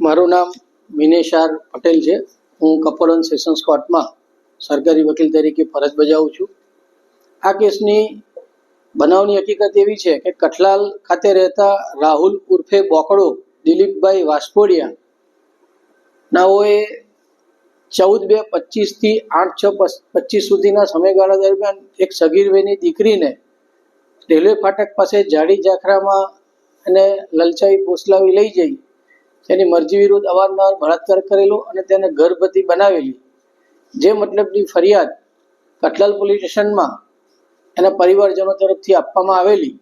મારું નામ વિનેશ આર પટેલ છે। હું કપોલન સેશન્સ કોર્ટમાં સરકારી વકીલ તરીકે ફરજ બજાવું છું। આ કેસની બનાવની હકીકત એવી છે કે કઠલાલ ખાતે રહેતા રાહુલ ઉર્ફે બોકડો દિલીપભાઈ વાસપોડિયા નાઓએ 14/2/25 થી 8/6/25 સુધીના સમયગાળા દરમિયાન એક સગીર વયની દીકરીને રેલવે ફાટક પાસે જાડી જાખરામાં અને લલચાવી પોસલાવી લઈ જઈ તેની મરજી વિરુદ્ધ અવારનવાર બળાત્કાર કરેલો અને તેને ગર્ભવતી બનાવેલી જે મતલબની ફરિયાદ કઠલાલ પોલીસ સ્ટેશનમાં એના પરિવારજનો તરફથી આપવામાં આવેલી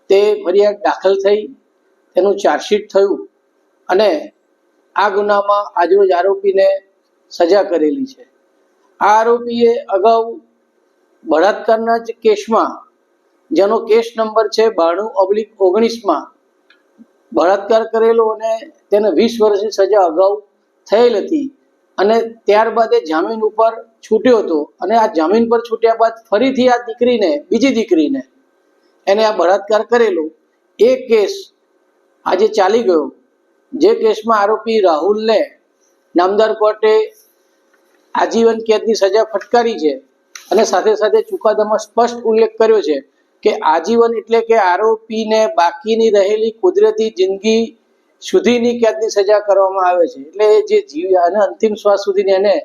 તે ફરિયાદ દાખલ થઈ, તેનું ચાર્જશીટ થયું અને આ ગુનામાં આજરોજ આરોપીને સજા કરેલી છે। આ આરોપીએ અગાઉ બળાત્કારના જ કેસમાં, જેનો કેસ નંબર છે 92/19 બળાત્કાર કરેલો અને તેને 20 વર્ષની સજા અગાઉ થયેલ હતી અને ત્યારબાદ એ જામીન ઉપર છૂટ્યો હતો અને આ જામીન પર છૂટ્યા બાદ ફરીથી આ દીકરીને, બીજી દીકરીને એને આ બળાત્કાર કરેલો એ કેસ આજે ચાલી ગયો, જે કેસમાં આરોપી રાહુલને નામદાર કોર્ટે આજીવન કેદની સજા ફટકારી છે અને સાથે સાથે ચુકાદામાં સ્પષ્ટ ઉલ્લેખ કર્યો છે કે આજીવન એટલે કે આરોપીને બાકીની રહેલી કુદરતી જિંદગી સુધીની કેદની સજા કરવામાં આવે છે। એટલે જે જીવ અને અંતિમ શ્વાસ સુધીની એને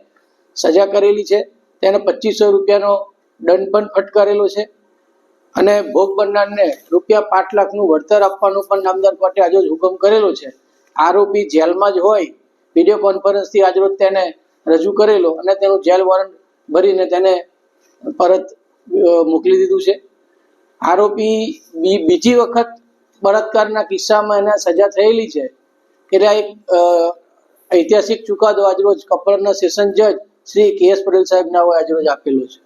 સજા કરેલી છે। તેને 2500 રૂપિયાનો દંડ પણ ફટકારેલો છે અને ભોગ બનનારને ₹5 લાખનું વળતર આપવાનો પણ નામદાર કોર્ટે આજે હુકમ કરેલો છે। આરોપી જેલમાં જ હોય, વિડીયો કોન્ફરન્સથી આજરોજ તેને રજૂ કરેલો અને તેનું જેલ વોરંટ ભરીને તેને પરત મોકલી દીધું છે। આરોપી બીજી વખત બળાત્કારના કિસ્સામાં એને સજા થયેલી છે એટલે એક ઐતિહાસિક ચુકાદો આજરોજ કપોલના સેશન જજ શ્રી KS પટેલ સાહેબના આજરોજ આપેલો છે।